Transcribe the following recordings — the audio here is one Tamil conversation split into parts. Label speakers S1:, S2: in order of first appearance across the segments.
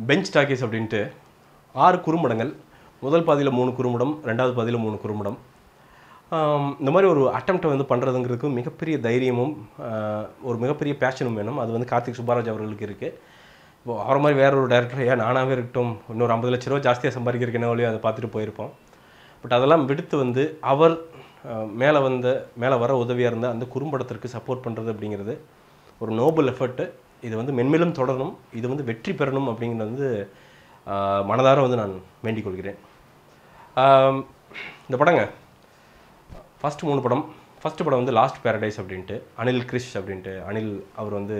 S1: பெஞ்ச் டாக்கீஸ் அப்படின்ட்டு 6 குறும்படங்கள். முதல் பாதியில் 3 குறும்படம், ரெண்டாவது பாதியில் 3 குறும்படம். இந்த மாதிரி ஒரு அட்டெம்ப்டை வந்து பண்ணுறதுங்கிறதுக்கு மிகப்பெரிய தைரியமும் ஒரு மிகப்பெரிய பேஷனும் வேணும். அது வந்து கார்த்திக் சுப்பராஜ் அவர்களுக்கு இருக்குது. இப்போது அவரை மாதிரி வேற ஒரு டேரக்டர் ஏன் நானாகவே இருக்கட்டும் இன்னொரு 50 லட்ச ரூபா ஜாஸ்தியாக சம்பாதிக்கிறதுக்கு வழியோ அதை பார்த்துட்டு போயிருப்போம். பட் அதெல்லாம் விடுத்து வந்து அவர் மேலே வர உதவியாக இருந்த அந்த குறும்படத்திற்கு சப்போர்ட் பண்ணுறது அப்படிங்கிறது ஒரு நோபல் எஃபர்ட்டு. இது வந்து மென்மேலும் தொடரணும், இது வந்து வெற்றி பெறணும் அப்படிங்கிறது வந்து மனதார வந்து நான் வேண்டிக் கொள்கிறேன். இந்த படங்க ஃபஸ்ட்டு 3 படம். ஃபஸ்ட்டு படம் வந்து லாஸ்ட் பேரடைஸ் அப்படின்ட்டு அனில் கிரிஷ் அப்படின்ட்டு அனில் அவர் வந்து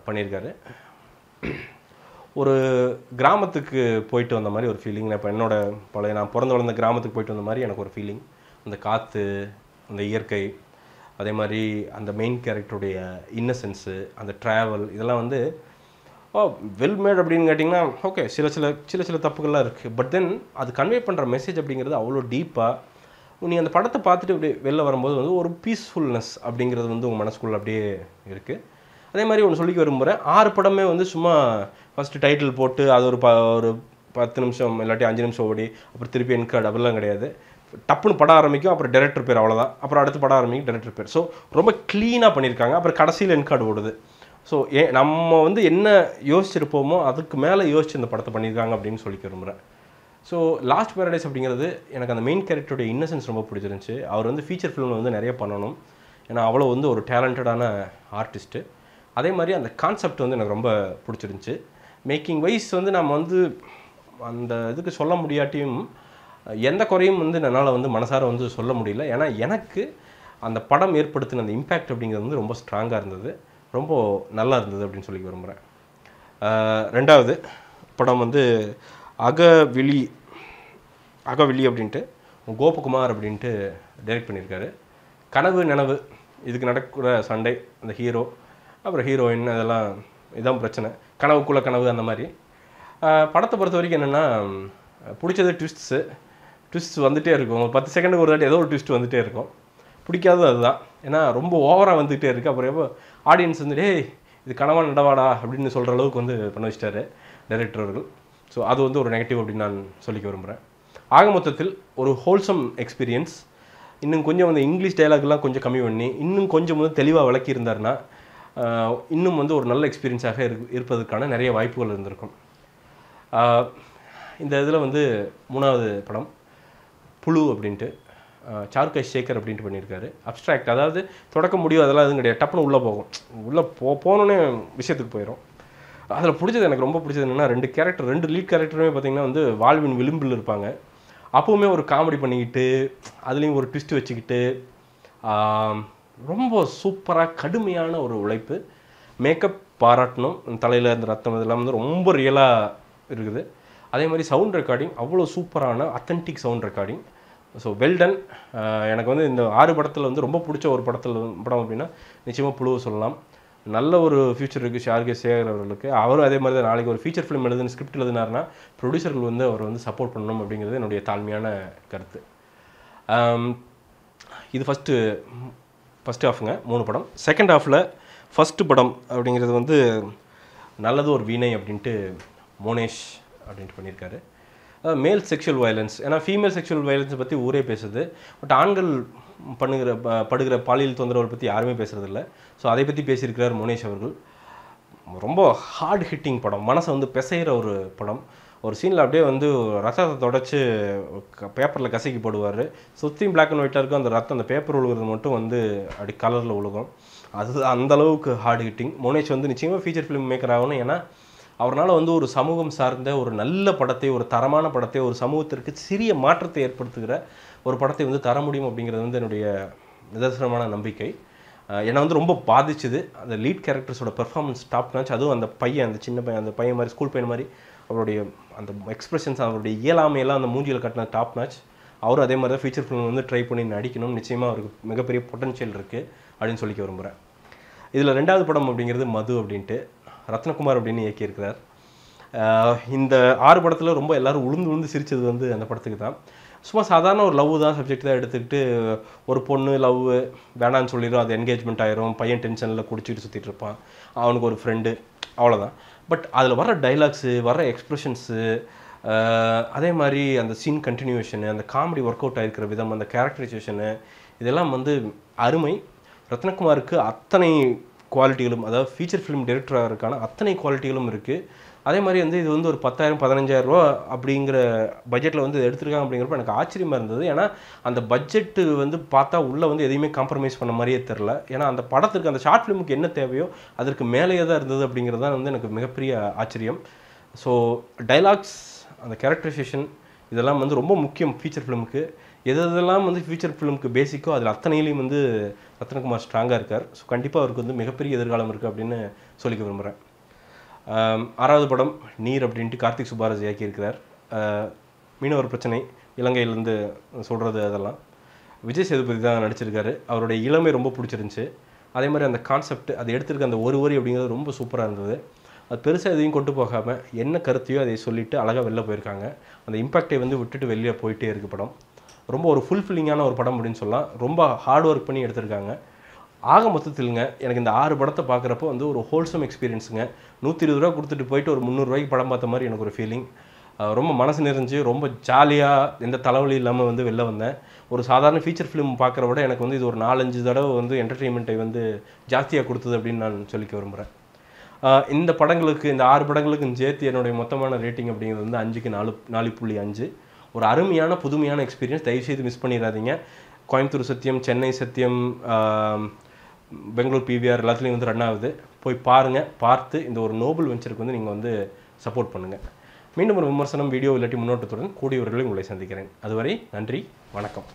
S1: பண்ணியிருக்காரு. ஒரு கிராமத்துக்கு போயிட்டு வந்த மாதிரி ஒரு ஃபீலிங். இப்போ நான் பிறந்து வளர்ந்த கிராமத்துக்கு போயிட்டு வந்த மாதிரி எனக்கு ஒரு ஃபீலிங். அந்த காற்று, அந்த இயற்கை, அதே மாதிரி அந்த மெயின் கேரக்டருடைய இன்னசென்ஸு, அந்த ட்ராவல், இதெல்லாம் வந்து வெல் மேட் அப்படின்னு கேட்டிங்கன்னா ஓகே சில தப்புகள்லாம் இருக்குது. பட் தென் அது கன்வே பண்ணுற மெசேஜ் அப்படிங்கிறது அவ்வளோ டீப்பாக நீ அந்த படத்தை பார்த்துட்டு அப்படியே வெளில வரும்போது வந்து ஒரு பீஸ்ஃபுல்னஸ் அப்படிங்கிறது வந்து உங்கள் மனசுக்குள்ளே அப்படியே இருக்குது. அதே மாதிரி ஒன்று சொல்லிக்க விரும்புகிறேன். 6 படமே வந்து சும்மா ஃபஸ்ட்டு டைட்டில் போட்டு அது ஒரு 10 நிமிஷம் இல்லாட்டி 5 நிமிஷம் ஓடி அப்புறம் திருப்பி என்கார்டு அப்படிலாம் கிடையாது. டப்புன்னு படம் ஆரம்பிக்கும், அப்புறம் டைரக்டர் பேர், அவ்வளோதான். அப்புறம் அடுத்து படம் ஆரம்பிக்கும், டைரக்டர் பேர். ஸோ ரொம்ப க்ளீனாக பண்ணியிருக்காங்க. அப்புறம் கடைசியில் என்கார்டு ஓடுது. ஸோ நம்ம வந்து என்ன யோசிச்சிருப்போமோ அதுக்கு மேலே யோசிச்சு இந்த படத்தை பண்ணியிருக்காங்க அப்படின்னு சொல்லிக்க விரும்புகிறேன். ஸோ லாஸ்ட் பேரடைஸ் அப்படிங்கிறது எனக்கு அந்த மெயின் கேரக்டருடைய இன்னசென்ஸ் ரொம்ப பிடிச்சிருந்துச்சு. அவர் வந்து ஃபீச்சர் ஃபிலிமில் வந்து நிறைய பண்ணணும், ஏன்னா அவ்வளோ வந்து ஒரு டேலண்டடான ஆர்டிஸ்ட்டு. அதே மாதிரி அந்த கான்செப்ட் வந்து எனக்கு ரொம்ப பிடிச்சிருந்துச்சு. மேக்கிங் வைஸ் வந்து நம்ம வந்து அந்த இதுக்கு சொல்ல முடியாட்டியும் எந்த குறையும் வந்து என்னால் வந்து மனசார வந்து சொல்ல முடியல. ஏன்னா எனக்கு அந்த படம் ஏற்படுத்தின அந்த இம்பேக்ட் அப்படிங்கிறது வந்து ரொம்ப ஸ்ட்ராங்காக இருந்தது, ரொம்ப நல்லா இருந்தது அப்படின்னு சொல்லி விரும்புகிறேன். ரெண்டாவது படம் வந்து அகவிழி அப்படின்ட்டு கோபகுமார் அப்படின்ட்டு டைரக்ட் பண்ணியிருக்காரு. கனவு நனவு இதுக்கு நடக்கிற சண்டை, அந்த ஹீரோ அப்புறம் ஹீரோயின், அதெல்லாம் இதான் பிரச்சனை, கனவுக்குள்ளே கனவு அந்த மாதிரி. படத்தை பொறுத்த வரைக்கும் என்னென்னா பிடிச்சது ட்விஸ்ட்ஸ் வந்துகிட்டே இருக்கும். 10 செகண்டுக்கு ஒரு தாட்டி ஏதோ ஒரு ட்விஸ்ட் வந்துகிட்டே இருக்கும். பிடிக்காதது அதுதான், ஏன்னா ரொம்ப ஓவராக வந்துகிட்டே இருக்குது. அப்புறம் எப்போ ஆடியன்ஸ் வந்து இது கனவா நடவாடா அப்படின்னு சொல்கிற அளவுக்கு வந்து பண்ண வச்சிட்டாரு டைரக்டர் அவர்கள். ஸோ அது வந்து ஒரு நெகட்டிவ் அப்படின்னு நான் சொல்லிக்க விரும்புகிறேன். ஆக மொத்தத்தில் ஒரு ஹோல்சம் எக்ஸ்பீரியன்ஸ். இன்னும் கொஞ்சம் வந்து இங்கிலீஷ் டைலாக்லாம் கொஞ்சம் கம்மி பண்ணி இன்னும் கொஞ்சம் வந்து தெளிவாக விளக்கியிருந்தாருன்னா இன்னும் வந்து ஒரு நல்ல எக்ஸ்பீரியன்ஸாக இருப்பதற்கான நிறைய வாய்ப்புகள் இருந்திருக்கும். இந்த இதில் வந்து 3வது படம் புழு அப்படின்ட்டு சாருகேஷ் சேகர் அப்படின்ட்டு பண்ணியிருக்காரு. அப்ட்ராக்ட், அதாவது தொடக்க முடியும் அதெல்லாம் எதுவும் கிடையாது, டப்புன்னு உள்ளே போகும். உள்ளே போனோன்னே விஷயத்துக்கு போயிடும். அதில் பிடிச்சது, எனக்கு ரொம்ப பிடிச்சது என்னென்னா 2 லீட் கேரக்டருமே பார்த்திங்கன்னா வந்து வாழ்வின் விளிம்பில் இருப்பாங்க. அப்போவுமே ஒரு காமெடி பண்ணிக்கிட்டு அதுலேயும் ஒரு ட்விஸ்ட் வச்சுக்கிட்டு ரொம்ப சூப்பராக கடுமையான ஒரு உழைப்பு. மேக்கப் பாராட்டணும், தலையில் இந்த ரத்தம் இதெல்லாம் வந்து ரொம்ப ரியலாக இருக்குது. அதே மாதிரி சவுண்ட் ரெக்கார்டிங் அவ்வளோ சூப்பரான authentic sound recording. So well done. எனக்கு வந்து இந்த 6 படத்தில் வந்து ரொம்ப பிடிச்ச ஒரு படம் அப்படின்னா நிச்சயமாக புழுவை சொல்லலாம். நல்ல ஒரு ஃபியூச்சர் இருக்குது சாருகேஷ் சேகர் அவர்களுக்கு. அவரும் அதே மாதிரி தான் நாளைக்கு ஒரு ஃபீச்சர் ஃபிலிம் ஸ்கிரிப்ட் எழுதினார்னா ப்ரொடியூசர்கள் வந்து அவர் வந்து சப்போர்ட் பண்ணணும் அப்படிங்கிறது என்னுடைய தாழ்மையான கருத்து. இது ஃபஸ்ட்டு ஹாஃபுங்க, 3 படம். செகண்ட் ஹாஃபில் ஃபஸ்ட்டு படம் அப்படிங்கிறது வந்து நல்லது ஒரு வீணை அப்படின்ட்டு மோனேஷ் அப்படின்ட்டு பண்ணியிருக்காரு. மேல் செக்ஷுவல் வயலன்ஸ், ஏன்னா ஃபீமேல் செக்ஷுவல் வயலன்ஸை பற்றி ஊரே பேசுது, பட் ஆண்கள் படுகிற பாலியல் தொந்தரவுகளை பற்றி யாருமே பேசுகிறதில்ல. ஸோ அதை பற்றி பேசியிருக்கிறார் மோனேஷ் அவர்கள். ரொம்ப ஹார்ட் ஹிட்டிங் படம், மனசை வந்து பிசைகிற ஒரு படம். ஒரு சீனில் அப்படியே வந்து ரத்தத்தை தொடச்சி பேப்பரில் கசக்கி போடுவார். சுற்றியும் பிளாக் அண்ட் ஒயிட்டாக இருக்கும், அந்த ரத்தம் அந்த பேப்பர் உழுகிறது மட்டும் வந்து அப்படி கலரில் உழுகும். அது அந்தளவுக்கு ஹார்ட் ஹிட்டிங். மோனேஷ் வந்து நிச்சயமாக ஃபீச்சர் ஃபிலிம் மேக்கர் ஆகணும். ஏன்னா அவரால் வந்து ஒரு சமூகம் சார்ந்த ஒரு நல்ல படத்தை, ஒரு தரமான படத்தை, ஒரு சமூகத்திற்கு சிறிய மாற்றத்தை ஏற்படுத்துகிற ஒரு படத்தை வந்து தர முடியும் அப்படிங்கிறது வந்து என்னுடைய நிதர்சனமான நம்பிக்கை. என்னை வந்து ரொம்ப பாதிச்சுது அந்த லீட் கேரக்டர்ஸோட பெர்ஃபார்மன்ஸ், டாப் நாச். அதுவும் அந்த பையன், அந்த சின்ன பையன், அந்த பையன் மாதிரி ஸ்கூல் பையன் மாதிரி அவருடைய அந்த எக்ஸ்பிரஷன்ஸ், அவருடைய இயலாமையெல்லாம் அந்த மூஞ்சியில் கட்டின டாப் நாச். அவரும் அதே மாதிரி தான் ஃபீச்சர் ஃபிலிம் வந்து ட்ரை பண்ணி நடிக்கணும். நிச்சயமாக அவருக்கு மிகப்பெரிய பொட்டன்ஷியல் இருக்குது அப்படின்னு சொல்லிக்க விரும்புகிறேன். இதில் 2வது படம் அப்படிங்கிறது மது அப்படின்ட்டு ரத்னகுமார் அப்படின்னு இயக்கியிருக்கிறார். இந்த 6 படத்தில் ரொம்ப எல்லோரும் உளுந்து சிரித்தது வந்து அந்த படத்துக்கு தான். சும்மா சாதாரண ஒரு லவ் தான் சப்ஜெக்ட் தான் எடுத்துக்கிட்டு ஒரு பொண்ணு லவ் வேணான்னு சொல்லிடும், அது என்கேஜ்மெண்ட் ஆயிரும், பையன் டென்ஷனில் குடிச்சிட்டு சுற்றிட்டு இருப்பான், அவனுக்கு ஒரு ஃப்ரெண்டு, அவ்வளோதான். பட் அதில் வர டைலாக்ஸு, வர எக்ஸ்ப்ரெஷன்ஸு, அதே மாதிரி அந்த சீன் கண்டினியூஷனு, அந்த காமெடி ஒர்க் அவுட் ஆகிருக்கிற விதம், அந்த கேரக்டரைசேஷனு, இதெல்லாம் வந்து அருமை. ரத்னகுமாருக்கு அத்தனை குவாலிட்டிகளும், அதாவது ஃபீச்சர் ஃபிலிம் டைரக்டராக அத்தனை குவாலிட்டிகளும் இருக்குது. அதே மாதிரி வந்து இது வந்து ஒரு 10,000 15,000 ரூபா அப்படிங்கிற பட்ஜெட்டில் வந்து எடுத்திருக்காங்க அப்படிங்கிறப்ப எனக்கு ஆச்சரியமாக இருந்தது. ஏன்னா அந்த பட்ஜெட்டு வந்து பார்த்தா உள்ளே வந்து எதையுமே காம்ப்ரமைஸ் பண்ண மாதிரியே தெரில. ஏன்னா அந்த படத்துக்கு அந்த ஷார்ட் ஃபிலிமுக்கு என்ன தேவையோ அதற்கு மேலேயே தான் இருந்தது அப்படிங்கிறது தான் வந்து எனக்கு மிகப்பெரிய ஆச்சரியம். ஸோ டைலாக்ஸ், அந்த கேரக்டரைசேஷன், இதெல்லாம் வந்து ரொம்ப முக்கியம் ஃபீச்சர் ஃபிலிமுக்கு. எதெல்லாம் வந்து ஃபீச்சர் ஃபிலிமுக்கு பேசிக்கோ அதில் அத்தனையிலையும் வந்து ரத்னகுமார் ஸ்ட்ராங்காக இருக்கார். ஸோ கண்டிப்பாக அவருக்கு வந்து மிகப்பெரிய எதிர்காலம் இருக்குது அப்படின்னு சொல்லிக்க விரும்புகிறேன். 6வது படம் நீர் அப்படின்ட்டு கார்த்திக் சுப்பாராஜ் இயக்கியிருக்கிறார். மீனவர் பிரச்சனை, இலங்கையிலேருந்து சொல்கிறது, அதெல்லாம் விஜய் சேதுபதி தான் நடிச்சிருக்காரு. அவருடைய இளமை ரொம்ப பிடிச்சிருந்துச்சி. அதே மாதிரி அந்த கான்செப்ட், அது எடுத்திருக்க அந்த ஒரு வரி அப்படிங்கிறது ரொம்ப சூப்பராக இருந்தது. அது பெருசாக எதையும் கொண்டு போகாமல் என்ன கருத்தையோ அதை சொல்லிவிட்டு அழகாக வெளில போயிருக்காங்க. அந்த இம்பேக்டை வந்து விட்டுட்டு வெளியே போயிட்டே இருக்குது படம். ரொம்ப ஒரு ஃபுல்ஃபில்லிங்கான ஒரு படம் அப்படின்னு சொல்லலாம். ரொம்ப ஹார்ட் ஒர்க் பண்ணி எடுத்திருக்காங்க. ஆக மொத்தத்தில்ங்க எனக்கு இந்த 6 படத்தை பார்க்குறப்போ வந்து ஒரு ஹோல்சம் எக்ஸ்பீரியன்ஸுங்க. 120 ரூபா கொடுத்துட்டு போயிட்டு ஒரு 300 ரூபாய்க்கு படம் பார்த்த மாதிரி எனக்கு ஒரு ஃபீலிங். ரொம்ப மனசு நிறைஞ்சு, ரொம்ப ஜாலியாக, எந்த தலைவலி இல்லாமல் வந்து வெளில வந்தேன். ஒரு சாதாரண ஃபீச்சர் ஃபிலிம் பார்க்குற விட எனக்கு வந்து இது ஒரு 4-5 தடவை வந்து என்டர்டெயின்மெண்ட்டை வந்து ஜாஸ்தியாக கொடுத்தது அப்படின்னு நான் சொல்லிக்க விரும்புகிறேன். இந்த படங்களுக்கு, இந்த 6 படங்களுக்கும் சேர்த்து என்னுடைய மொத்தமான ரேட்டிங் அப்படிங்கிறது வந்து 5க்கு 4.5. ஒரு அருமையான புதுமையான எக்ஸ்பீரியன்ஸ். தயவுசெய்து மிஸ் பண்ணிடாதீங்க. கோயம்புத்தூர் சத்தியம், சென்னை சத்தியம், பெங்களூர் பிவிஆர் எல்லாத்துலேயும் வந்து ரன் ஆகுது. போய் பாருங்கள். பார்த்து இந்த ஒரு நோபல் வெஞ்சருக்கு வந்து நீங்கள் வந்து சப்போர்ட் பண்ணுங்கள். மீண்டும் ஒரு விமர்சனம், வீடியோ இல்லாட்டி முன்னோட்டத்துடன் கூடியவர்களை உங்களை சந்திக்கிறேன். அதுவரை நன்றி, வணக்கம்.